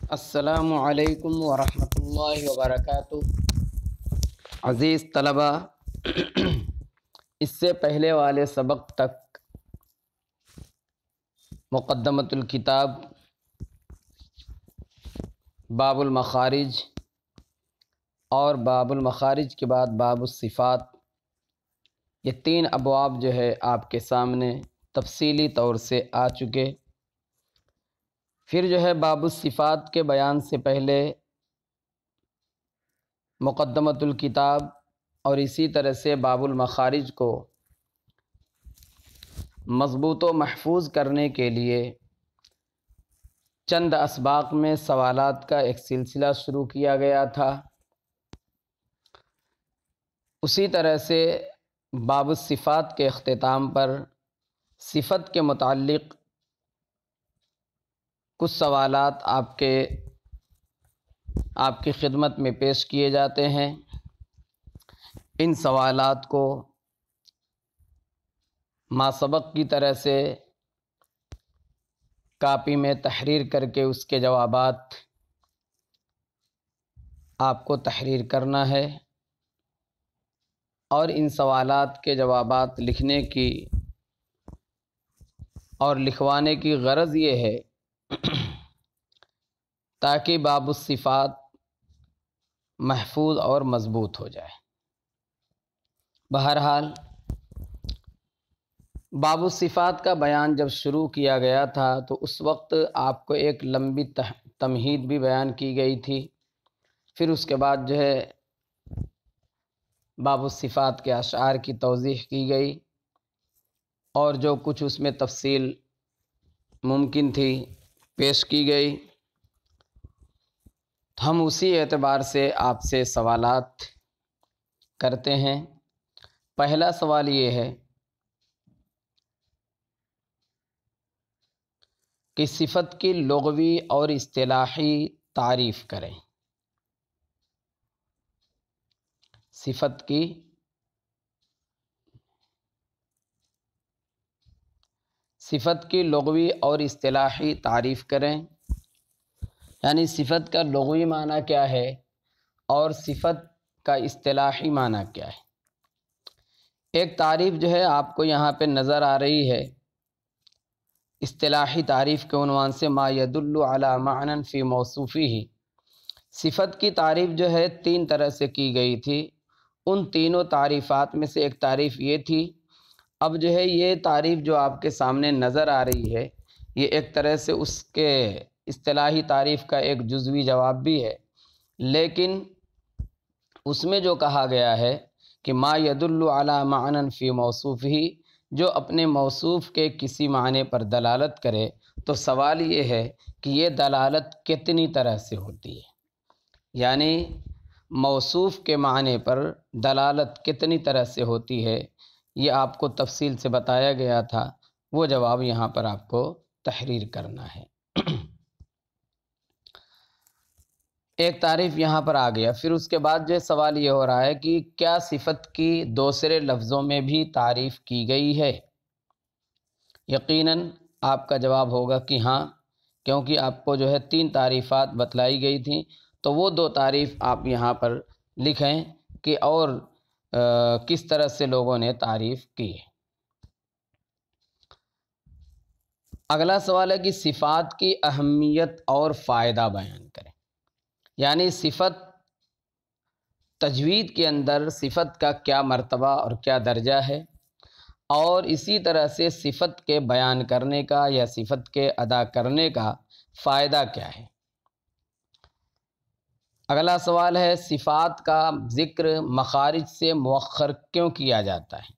السلام علیکم ورحمۃ اللہ وبرکاتہ۔ عزیز طلبہ، اس سے پہلے والے سبق تک مقدمۃ الکتاب، باب المخارج اور باب المخارج کے بعد باب الصفات، یہ تین ابواب جو ہے آپ کے سامنے تفصیلی طور سے آ چکے۔ پھر جو ہے باب الصفات کے بیان سے پہلے مقدمۃ الکتاب اور اسی طرح سے باب المخارج کو مضبوط و محفوظ کرنے کے لیے چند اسباق میں سوالات کا ایک سلسلہ شروع کیا گیا تھا۔ اسی طرح سے باب الصفات کے اختتام پر صفت کے متعلق کچھ سوالات آپ کی خدمت میں پیش کیے جاتے ہیں۔ ان سوالات کو ما سبق کی طرح سے کاپی میں تحریر کر کے اس کے جوابات آپ کو تحریر کرنا ہے، اور ان سوالات کے جوابات لکھنے کی اور لکھوانے کی غرض یہ ہے تاکہ باب الصفات محفوظ اور مضبوط ہو جائے۔ بہرحال باب الصفات کا بیان جب شروع کیا گیا تھا تو اس وقت آپ کو ایک لمبی تمہید بھی بیان کی گئی تھی۔ پھر اس کے بعد جو ہے باب الصفات کے اشعار کی توضیح کی گئی، اور جو کچھ اس میں تفصیل ممکن تھی پیش کی گئی۔ ہم اسی اعتبار سے آپ سے سوالات کرتے ہیں۔ پہلا سوال یہ ہے کہ صفت کی لغوی اور اصطلاحی تعریف کریں۔ صفت کی لغوی اور اصطلاحی تعریف کریں، یعنی صفت کا لغوی معنی کیا ہے اور صفت کا اصطلاحی معنی کیا ہے۔ ایک تعریف جو ہے آپ کو یہاں پہ نظر آ رہی ہے، اصطلاحی تعریف کے عنوان سے ما يدل على معنى فی موصوفہ۔ صفت کی تعریف جو ہے تین طرح سے کی گئی تھی، ان تینوں تعریفات میں سے ایک تعریف یہ تھی۔ اب جو ہے یہ تعریف جو آپ کے سامنے نظر آ رہی ہے، یہ ایک طرح سے اس کے اصطلاحی تعریف کا ایک جزوی جواب بھی ہے، لیکن اس میں جو کہا گیا ہے کہ ما يدل على معنى فی موصوفہ، جو اپنے موصوف کے کسی معنی پر دلالت کرے، تو سوال یہ ہے کہ یہ دلالت کتنی طرح سے ہوتی ہے، یعنی موصوف کے معنی پر دلالت کتنی طرح سے ہوتی ہے، یہ آپ کو تفصیل سے بتایا گیا تھا۔ وہ جواب یہاں پر آپ کو تحریر کرنا ہے۔ ایک تعریف یہاں پر آ گیا۔ پھر اس کے بعد جو سوال یہ ہو رہا ہے کہ کیا صفت کی دوسرے لفظوں میں بھی تعریف کی گئی ہے؟ یقیناً آپ کا جواب ہوگا کہ ہاں، کیونکہ آپ کو جو ہے تین تعریفات بتلائی گئی تھیں، تو وہ دو تعریف آپ یہاں پر لکھیں کہ اور کس طرح سے لوگوں نے تعریف کی ہے۔ اگلا سوال ہے کہ صفات کی اہمیت اور فائدہ بیان کریں، یعنی صفت تجوید کے اندر صفت کا کیا مرتبہ اور کیا درجہ ہے، اور اسی طرح سے صفت کے بیان کرنے کا یا صفت کے ادا کرنے کا فائدہ کیا ہے۔ اگلا سوال ہے صفات کا ذکر مخارج سے مؤخر کیوں کیا جاتا ہے؟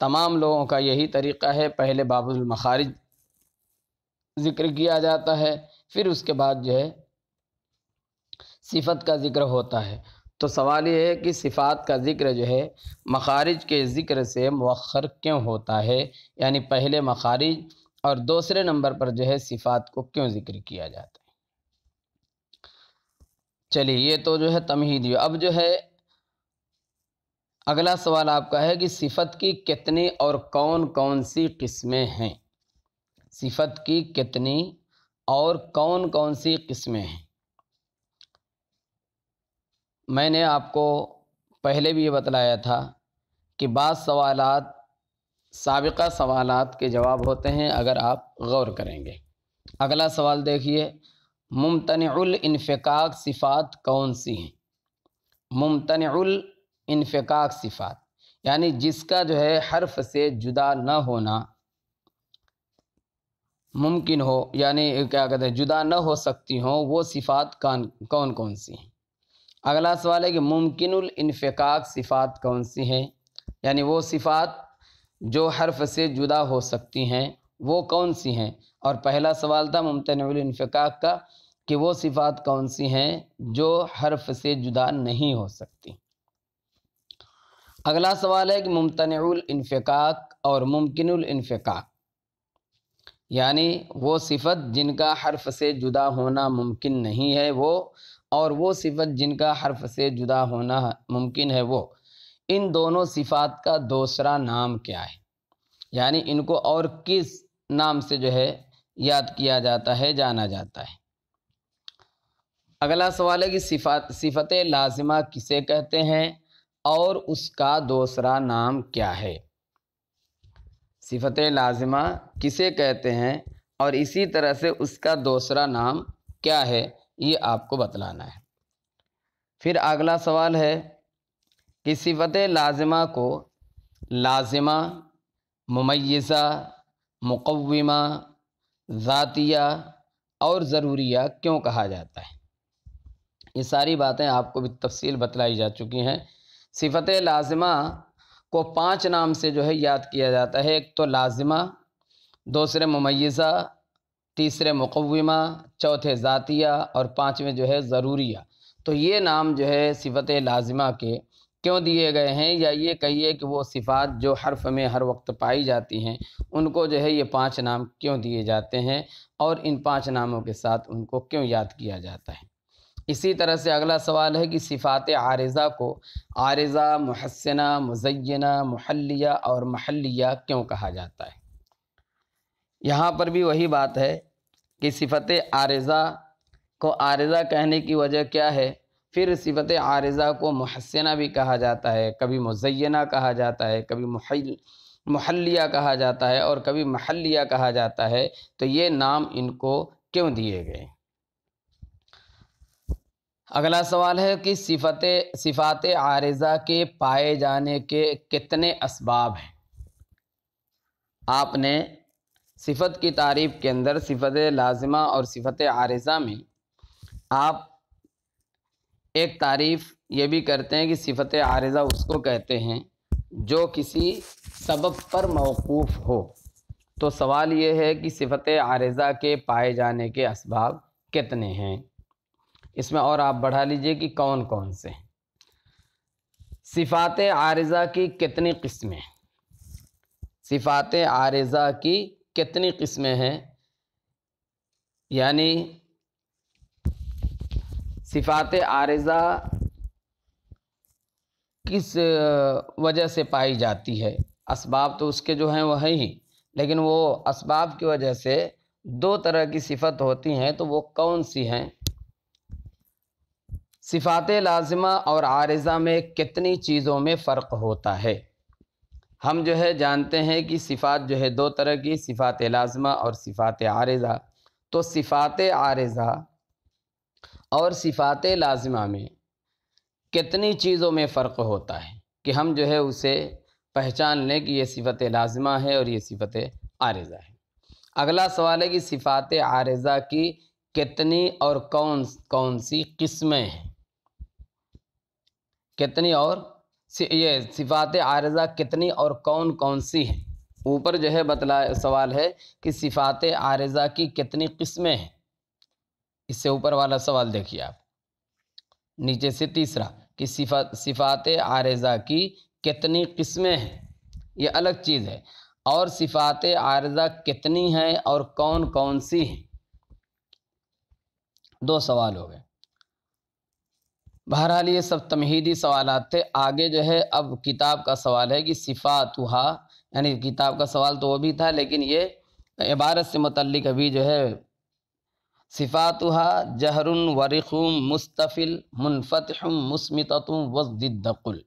تمام لوگوں کا یہی طریقہ ہے، پہلے باب المخارج ذکر کیا جاتا ہے، پھر اس کے بعد جو ہے صفت کا ذکر ہوتا ہے۔ تو سوال یہ ہے کہ صفات کا ذکر جو ہے مخارج کے ذکر سے مؤخر کیوں ہوتا ہے، یعنی پہلے مخارج اور دوسرے نمبر پر جو ہے صفات کو کیوں ذکر کیا جاتا ہے۔ چلیے یہ تو جو ہے تمہیدی۔ اب جو ہے اگلا سوال آپ کا ہے کہ صفت کی کتنی اور کون کون سی قسمیں ہیں؟ صفت کی کتنی اور کون کون سی قسمیں ہیں؟ میں نے آپ کو پہلے بھی یہ بتلایا تھا کہ بعض سوالات سابقہ سوالات کے جواب ہوتے ہیں اگر آپ غور کریں گے۔ اگلا سوال دیکھیے، ممتنع الانفکاک صفات کون سی ہیں؟ ممتنع الانفکاک صفات یعنی جس کا جو ہے حرف سے جدا نہ ہونا ممکن ہو، یعنی کیا کہتے ہیں جدا نہ ہو سکتی ہوں، وہ صفات کون کون سی ہیں؟ اگلا سوال ہے کہ ممکن الانفکاک صفات کون سی ہیں؟ یعنی وہ صفات جو حرف سے جدا ہو سکتی ہیں وہ کون سی ہیں؟ اور پہلا سوال تھا ممتنع الانفکاک کا کہ وہ صفات کون سی ہیں جو حرف سے جدا نہیں ہو سکتی۔ اگلا سوال ہے کہ ممتنع الانفکاک اور ممکن الانفکاک یعنی وہ صفت جن کا حرف سے جدا ہونا ممکن نہیں ہے وہ، اور وہ صفت جن کا حرف سے جدا ہونا ممکن ہے وہ، ان دونوں صفات کا دوسرا نام کیا ہے؟ یعنی ان کو اور کس نام سے جو ہے یاد کیا جاتا ہے، جانا جاتا ہے۔ اگلا سوال ہے کہ صفت لازمہ کسے کہتے ہیں اور اس کا دوسرا نام کیا ہے؟ صفت لازمہ کسے کہتے ہیں اور اسی طرح سے اس کا دوسرا نام کیا ہے، یہ آپ کو بتلانا ہے۔ پھر اگلا سوال ہے کہ صفت لازمہ کو لازمہ، ممیزہ، مقومہ، ذاتیہ اور ضروریہ کیوں کہا جاتا ہے؟ یہ ساری باتیں آپ کو بھی تفصیل بتلائی جا چکی ہیں۔ صفت لازمہ کو 5 نام سے جو ہے یاد کیا جاتا ہے۔ ایک تو لازمہ، دوسرے ممیزہ، تیسرے مقومہ، چوتھے ذاتیہ اور 5ویں جو ہے ضروریہ۔ تو یہ نام جو ہے صفت لازمہ کے کیوں دیے گئے ہیں، یا یہ کہیے کہ وہ صفات جو حرف میں ہر وقت پائی جاتی ہیں ان کو جو ہے یہ 5 نام کیوں دیے جاتے ہیں اور ان 5 ناموں کے ساتھ ان کو کیوں یاد کیا جاتا ہے؟ اسی طرح سے اگلا سوال ہے کہ صفات عارضہ کو عارضہ، محسنہ، مزینہ، محلیہ اور محلیہ کیوں کہا جاتا ہے؟ یہاں پر بھی وہی بات ہے کہ صفت عارضہ کو عارضہ کہنے کی وجہ کیا ہے؟ پھر صفت عارضہ کو محسنہ بھی کہا جاتا ہے، کبھی مزینہ کہا جاتا ہے، کبھی محلیہ کہا جاتا ہے اور کبھی محلیہ کہا جاتا ہے۔ تو یہ نام ان کو کیوں دیے گئے؟ اگلا سوال ہے کہ صفات عارضہ کے پائے جانے کے کتنے اسباب ہیں؟ آپ نے صفت کی تعریف کے اندر صفت لازمہ اور صفت عارضہ میں آپ ایک تعریف یہ بھی کرتے ہیں کہ صفت عارضہ اس کو کہتے ہیں جو کسی سبب پر موقوف ہو۔ تو سوال یہ ہے کہ صفت عارضہ کے پائے جانے کے اسباب کتنے ہیں؟ اس میں اور آپ بڑھا لیجئے کہ کون کون سے ہیں۔ صفات عارضہ کی کتنی قسمیں؟ صفات عارضہ کی کتنی قسمیں ہیں؟ یعنی صفات عارضہ کس وجہ سے پائی جاتی ہے؟ اسباب تو اس کے جو ہیں وہ ہیں ہی، لیکن وہ اسباب کی وجہ سے 2 طرح کی صفت ہوتی ہیں، تو وہ کون سی ہیں؟ صفات لازمہ اور عارضہ میں کتنی چیزوں میں فرق ہوتا ہے؟ ہم جو ہے جانتے ہیں کہ صفات جو ہے 2 طرح کی، صفات لازمہ اور صفات عارضہ۔ تو صفات عارضہ اور صفات لازمہ میں کتنی چیزوں میں فرق ہوتا ہے کہ ہم جو ہے اسے پہچان لیں کہ یہ صفت لازمہ ہے اور یہ صفت عارضہ ہے؟ اگلا سوال ہے کہ صفات عارضہ کی کتنی اور کون سی قسمیں ہیں؟ کتنی اور یہ صفات عارضہ کتنی اور کون سی ہیں؟ اوپر جو ہے سوال ہے کہ صفات عارضہ کی کتنی قسمیں ہیں۔ اس سے اوپر والا سوال دیکھیے آپ، نیچے سے تیسرا کہ صفات عارضہ کی کتنی قسمیں ہیں، یہ الگ چیز ہے، اور صفات عارضہ کتنی ہیں اور کون سی ہیں؟ 2 سوال ہو گئے۔ بہرحال یہ سب تمہیدی سوالات تھے۔ آگے جو ہے اب کتاب کا سوال ہے کہ صفاتھا، یعنی کتاب کا سوال تو وہ بھی تھا لیکن یہ عبارت سے متعلق ابھی جو ہے صفاتھا جہر ورخ مستفل منفتح مسمطۃ وضد قل،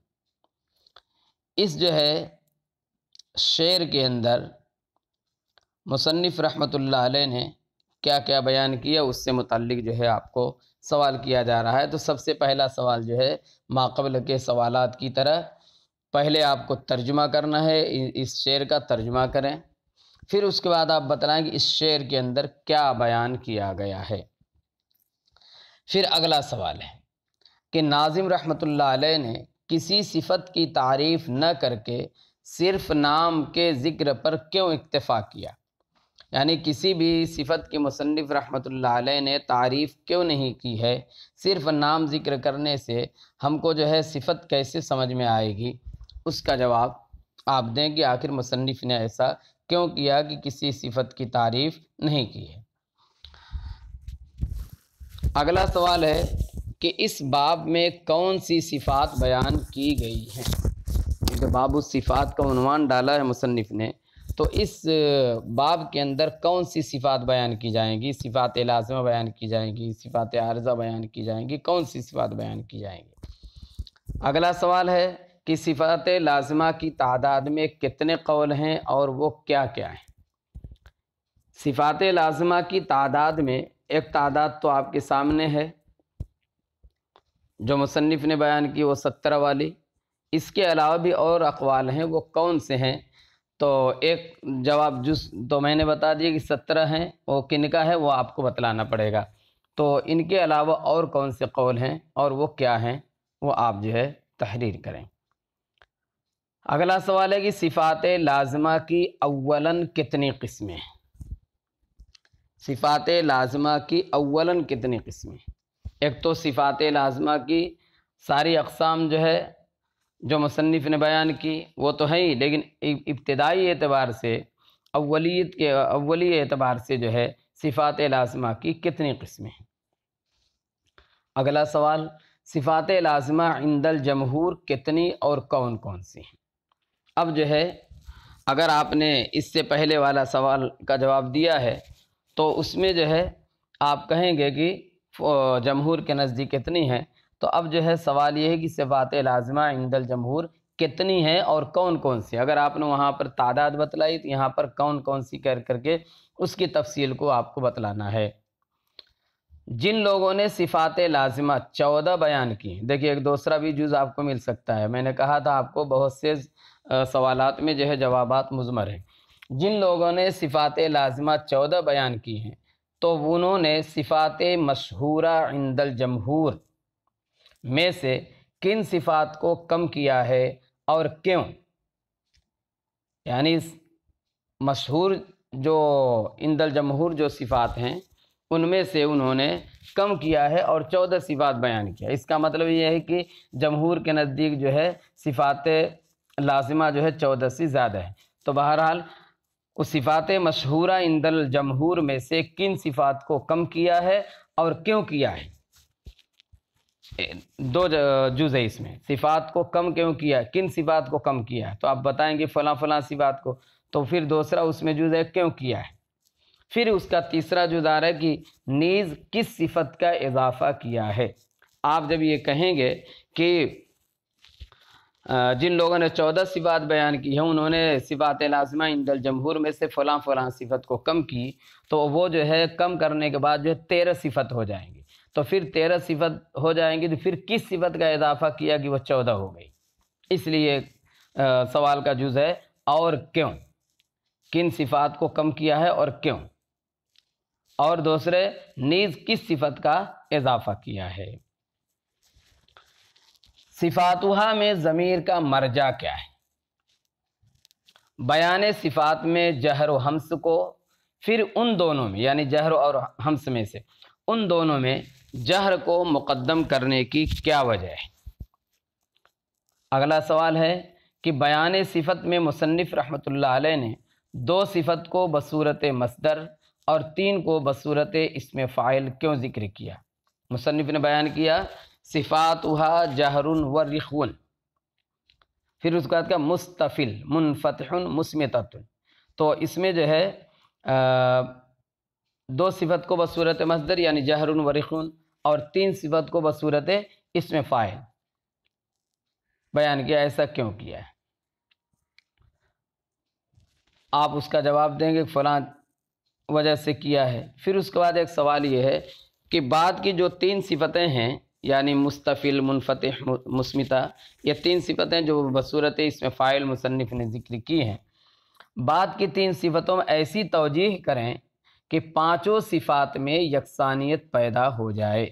اس جو ہے شعر کے اندر مصنف رحمۃ اللہ علیہ نے کیا کیا بیان کیا اس سے متعلق جو ہے آپ کو سوال کیا جا رہا ہے۔ تو سب سے پہلا سوال جو ہے ماقبل کے سوالات کی طرح پہلے آپ کو ترجمہ کرنا ہے، اس شعر کا ترجمہ کریں، پھر اس کے بعد آپ بتلائیں کہ اس شعر کے اندر کیا بیان کیا گیا ہے۔ پھر اگلا سوال ہے کہ ناظم رحمۃ اللہ علیہ نے کسی صفت کی تعریف نہ کر کے صرف نام کے ذکر پر کیوں اکتفا کیا، یعنی کسی بھی صفت کی مصنف رحمۃ اللہ علیہ نے تعریف کیوں نہیں کی ہے، صرف نام ذکر کرنے سے ہم کو جو ہے صفت کیسے سمجھ میں آئے گی، اس کا جواب آپ دیں کہ آخر مصنف نے ایسا کیوں کیا کہ کسی صفت کی تعریف نہیں کی ہے۔ اگلا سوال ہے کہ اس باب میں کون سی صفات بیان کی گئی ہیں، کیونکہ باب الصفات کا عنوان ڈالا ہے مصنف نے، تو اس باب کے اندر کون سی صفات بیان کی جائیں گی، صفات لازمہ بیان کی جائیں گی، صفات عارضہ بیان کی جائیں گی، کون سی صفات بیان کی جائیں گی۔ اگلا سوال ہے کہ صفات لازمہ کی تعداد میں کتنے قول ہیں اور وہ کیا کیا ہیں۔ صفات لازمہ کی تعداد میں ایک تعداد تو آپ کے سامنے ہے جو مصنف نے بیان کی، وہ 17 والی، اس کے علاوہ بھی اور اقوال ہیں، وہ کون سے ہیں؟ تو ایک جواب تو میں نے بتا دیا کہ 17 ہیں، وہ کن کا ہے وہ آپ کو بتلانا پڑے گا، تو ان کے علاوہ اور کون سے قول ہیں اور وہ کیا ہیں وہ آپ جو ہے تحریر کریں۔ اگلا سوال ہے کہ صفات لازمہ کی اولاً کتنی قسمیں ہیں، صفات لازمہ کی اولاً کتنی قسمیں؟ ایک تو صفات لازمہ کی ساری اقسام جو ہے جو مصنف نے بیان کی وہ تو ہے ہی، لیکن ابتدائی اعتبار سے اولی اعتبار سے جو ہے صفات لازمہ کی کتنی قسمیں ہیں۔ اگلا سوال صفات لازمہ عند الجمہور کتنی اور کون کون سی ہیں۔ اب جو ہے اگر آپ نے اس سے پہلے والا سوال کا جواب دیا ہے تو اس میں جو ہے آپ کہیں گے کہ جمہور کے نزدیک کتنی ہیں، تو اب جو ہے سوال یہ ہے کہ صفات لازمہ عند الجمہور کتنی ہیں اور کون کون سی۔ اگر آپ نے وہاں پر تعداد بتلائی تو یہاں پر کون کون سی کر کے اس کی تفصیل کو آپ کو بتلانا ہے۔ جن لوگوں نے صفات لازمہ 14 بیان کی، دیکھیے ایک دوسرا بھی جز آپ کو مل سکتا ہے، میں نے کہا تھا آپ کو بہت سے سوالات میں جو ہے جوابات مضمر ہیں۔ جن لوگوں نے صفات لازمہ 14 بیان کی ہیں تو انہوں نے صفات مشہورہ عند الجمہور میں سے کن صفات کو کم کیا ہے اور کیوں، یعنی مشہور جو عند الجمہور جو صفات ہیں ان میں سے انہوں نے کم کیا ہے اور 14 صفات بیان کیا۔ اس کا مطلب یہ ہے کہ جمہور کے نزدیک جو ہے صفات لازمہ جو ہے 14 سے زیادہ ہے۔ تو بہرحال اس صفات مشہورہ عند الجمہور میں سے کن صفات کو کم کیا ہے اور کیوں کیا ہے، دو جز ہے اس میں، صفات کو کم کیوں کیا، کن صفات کو کم کیا ہے، تو آپ بتائیں گے فلاں فلاں صفات کو، تو پھر دوسرا اس میں جز ہے کیوں کیا ہے، پھر اس کا تیسرا جز آ رہا ہے کہ نیز کس صفت کا اضافہ کیا ہے۔ آپ جب یہ کہیں گے کہ جن لوگوں نے 14 صفات بیان کی ہیں انہوں نے صفات لازمہ عند الجمہور میں سے فلاں فلاں صفت کو کم کی، تو وہ جو ہے کم کرنے کے بعد جو ہے 13 صفت ہو جائیں گی، تو پھر 13 صفت ہو جائیں گی تو پھر کس صفت کا اضافہ کیا کہ وہ 14 ہو گئی، اس لیے سوال کا جز ہے اور کیوں، کن صفات کو کم کیا ہے اور کیوں، اور دوسرے نیز کس صفت کا اضافہ کیا ہے۔ صفاتہا میں ضمیر کا مرجع کیا ہے؟ بیان صفات میں جہر و حمس کو، پھر ان دونوں میں یعنی جہر اور حمس میں سے ان دونوں میں جہر کو مقدم کرنے کی کیا وجہ ہے۔ اگلا سوال ہے کہ بیان صفت میں مصنف رحمۃ اللہ علیہ نے 2 صفت کو بصورت مصدر اور 3 کو بصورت اسم فاعل کیوں ذکر کیا۔ مصنف نے بیان کیا صفاتها جہر و رخون، پھر اس کے بعد کا مستفل منفتح مسمتۃ، تو اس میں جو ہے دو صفت کو بصورت مصدر یعنی جہر و رخون، اور تین صفت کو بصورت اسم فاعل بیان کیا۔ ایسا کیوں کیا ہے؟ آپ اس کا جواب دیں گے فلاں وجہ سے کیا ہے۔ پھر اس کے بعد ایک سوال یہ ہے کہ بعد کی جو تین صفتیں ہیں یعنی مستفل منفتح مسمتہ، یہ تین صفتیں جو بصورت اسم فاعل مصنف نے ذکر کی ہیں، بعد کی تین صفتوں میں ایسی توجیہ کریں کہ پانچوں صفات میں یکسانیت پیدا ہو جائے،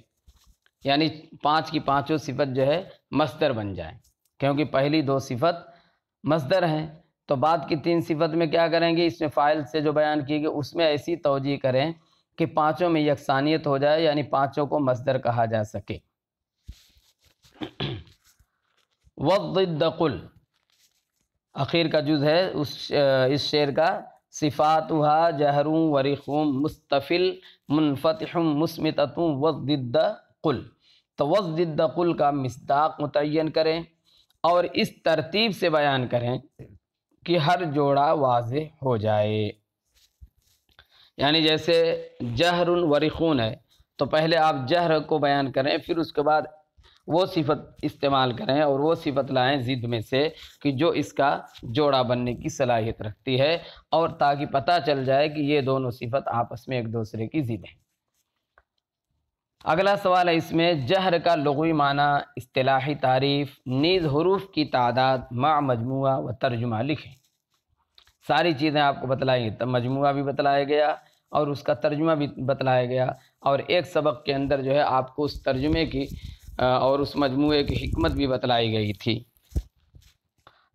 یعنی پانچ کی پانچوں صفت جو ہے مصدر بن جائے، کیونکہ پہلی دو صفت مصدر ہیں، تو بعد کی تین صفت میں کیا کریں گے؟ اس میں فاعل سے جو بیان کی گئی اس میں ایسی توجیہ کریں کہ پانچوں میں یکسانیت ہو جائے، یعنی پانچوں کو مصدر کہا جا سکے۔ وَالضِّدَّ قُلْ، اخیر کا جز ہے اس شعر کا، صفاتها جہر ورخوم مستفل منفتح مسمتۃ والضد قل، تو والضد قل کا مصداق متعین کریں اور اس ترتیب سے بیان کریں کہ ہر جوڑا واضح ہو جائے، یعنی جیسے جہر ورخون ہے تو پہلے آپ جہر کو بیان کریں، پھر اس کے بعد وہ صفت استعمال کریں اور وہ صفت لائیں ضد میں سے کہ جو اس کا جوڑا بننے کی صلاحیت رکھتی ہے، اور تاکہ پتہ چل جائے کہ یہ دونوں صفت آپس میں ایک دوسرے کی ضد ہیں۔ اگلا سوال ہے اس میں جہر کا لغوی معنی، اصطلاحی تعریف، نیز حروف کی تعداد مع مجموعہ و ترجمہ لکھیں۔ ساری چیزیں آپ کو بتلائی گئی، مجموعہ بھی بتلایا گیا اور اس کا ترجمہ بھی بتلایا گیا، اور ایک سبق کے اندر جو ہے آپ کو اس ترجمے کی اور اس مجموعے کی حکمت بھی بتلائی گئی تھی۔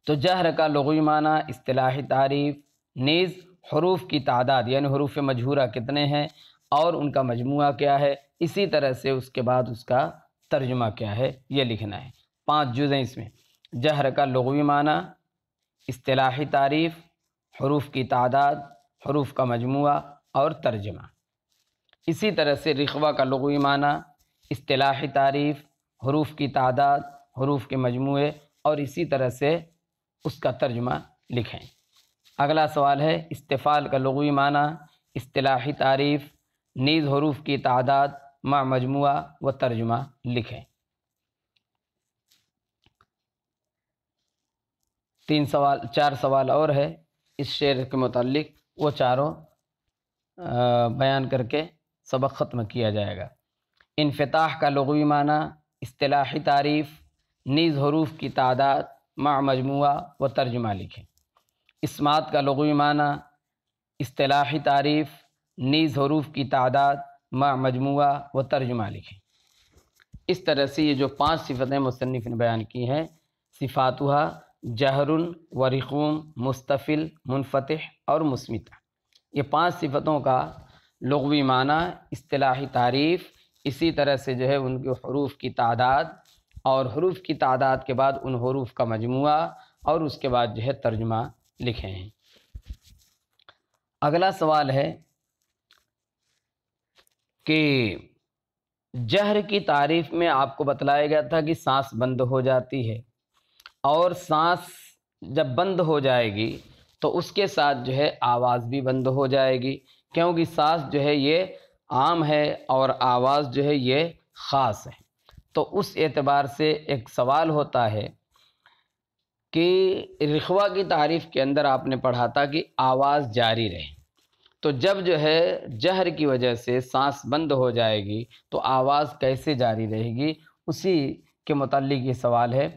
تو جہر کا لغوی معنی، اصطلاحی تعریف، نیز حروف کی تعداد یعنی حروف مجہورہ کتنے ہیں اور ان کا مجموعہ کیا ہے، اسی طرح سے اس کے بعد اس کا ترجمہ کیا ہے یہ لکھنا ہے۔ 5 جز ہیں اس میں، جہر کا لغوی معنی، اصطلاحی تعریف، حروف کی تعداد، حروف کا مجموعہ اور ترجمہ۔ اسی طرح سے رخوہ کا لغوی معنی، اصطلاحی تعریف، حروف کی تعداد، حروف کے مجموعے اور اسی طرح سے اس کا ترجمہ لکھیں۔ اگلا سوال ہے استفعال کا لغوی معنی، اصطلاحی تعریف، نیز حروف کی تعداد مع مجموعہ و ترجمہ لکھیں۔ 4 سوال اور ہے اس شعر کے متعلق، وہ چاروں بیان کر کے سبق ختم کیا جائے گا۔ انفتاح کا لغوی معنی، اصطلاحی تعریف، نیز حروف کی تعداد مع مجموعہ و ترجمہ لکھیں۔ اسمات کا لغوی معنی، اصطلاحی تعریف، نیز حروف کی تعداد مع مجموعہ و ترجمہ لکھیں۔ اس طرح سے یہ جو 5 صفتیں مصنف نے بیان کی ہیں، صفاتها جہر ورخوم مستفل منفتح اور مسمتہ، یہ 5 صفتوں کا لغوی معنی، اصطلاحی تعریف، اسی طرح سے جو ہے ان کے حروف کی تعداد اور حروف کی تعداد کے بعد ان حروف کا مجموعہ اور اس کے بعد جو ہے ترجمہ لکھے ہیں۔ اگلا سوال ہے کہ جہر کی تعریف میں آپ کو بتلایا گیا تھا کہ سانس بند ہو جاتی ہے، اور سانس جب بند ہو جائے گی تو اس کے ساتھ جو ہے آواز بھی بند ہو جائے گی، کیونکہ سانس جو ہے یہ عام ہے اور آواز جو ہے یہ خاص ہے۔ تو اس اعتبار سے ایک سوال ہوتا ہے کہ رخوہ کی تعریف کے اندر آپ نے پڑھا تھا کہ آواز جاری رہے، تو جب جو ہے جہر کی وجہ سے سانس بند ہو جائے گی تو آواز کیسے جاری رہے گی، اسی کے متعلق یہ سوال ہے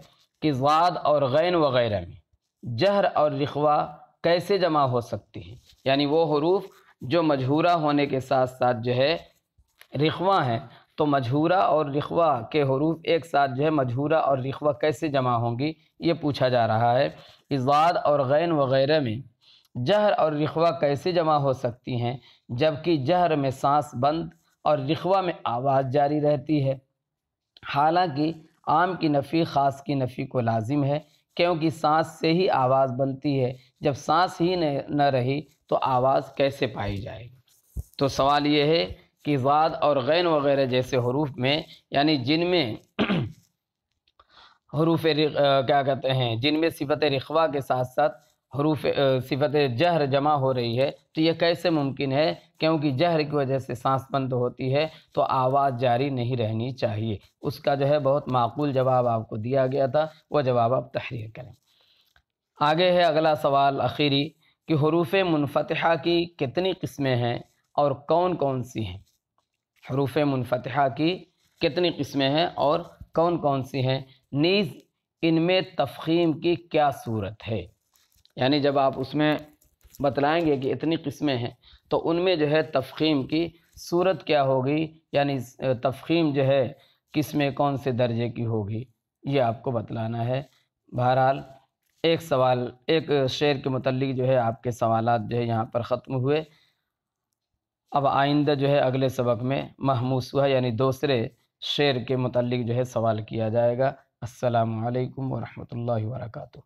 کہ ضاد اور غین وغیرہ میں جہر اور رخوہ کیسے جمع ہو سکتی ہیں، یعنی وہ حروف جو مجہورہ ہونے کے ساتھ ساتھ جو ہے رخوہ ہیں، تو مجہورہ اور رخوہ کے حروف ایک ساتھ جو ہے مجہورہ اور رخوہ کیسے جمع ہوں گی یہ پوچھا جا رہا ہے۔ ضاد اور غین وغیرہ میں جہر اور رخوہ کیسے جمع ہو سکتی ہیں جبکہ جہر میں سانس بند اور رخوہ میں آواز جاری رہتی ہے؟ حالانکہ عام کی نفی خاص کی نفی کو لازم ہے، کیونکہ سانس سے ہی آواز بنتی ہے، جب سانس ہی نہ رہی تو آواز کیسے پائی جائے گی؟ تو سوال یہ ہے کہ ضاد اور غین وغیرہ جیسے حروف میں، یعنی جن میں کیا کہتے ہیں، جن میں صفت رخوا کے ساتھ ساتھ حروف صفت جہر جمع ہو رہی ہے، تو یہ کیسے ممکن ہے؟ کیونکہ جہر کی وجہ سے سانس بند ہوتی ہے تو آواز جاری نہیں رہنی چاہیے۔ اس کا جو ہے بہت معقول جواب آپ کو دیا گیا تھا، وہ جواب آپ تحریر کریں۔ آگے ہے اگلا سوال اخیری کہ حروف منفتحہ کی کتنی قسمیں ہیں اور کون کون سی ہیں؟ حروف منفتحہ کی کتنی قسمیں ہیں اور کون کون سی ہیں؟ نیز ان میں تفخیم کی کیا صورت ہے؟ یعنی جب آپ اس میں بتلائیں گے کہ اتنی قسمیں ہیں تو ان میں جو ہے تفخیم کی صورت کیا ہوگی، یعنی تفخیم جو ہے کس میں کون سے درجے کی ہوگی، یہ آپ کو بتلانا ہے۔ بہرحال ایک سوال، ایک شعر کے متعلق جو ہے آپ کے سوالات جو ہے یہاں پر ختم ہوئے۔ اب آئندہ جو ہے اگلے سبق میں محموسہ یعنی دوسرے شعر کے متعلق جو ہے سوال کیا جائے گا۔ السلام علیکم ورحمۃ اللہ وبرکاتہ۔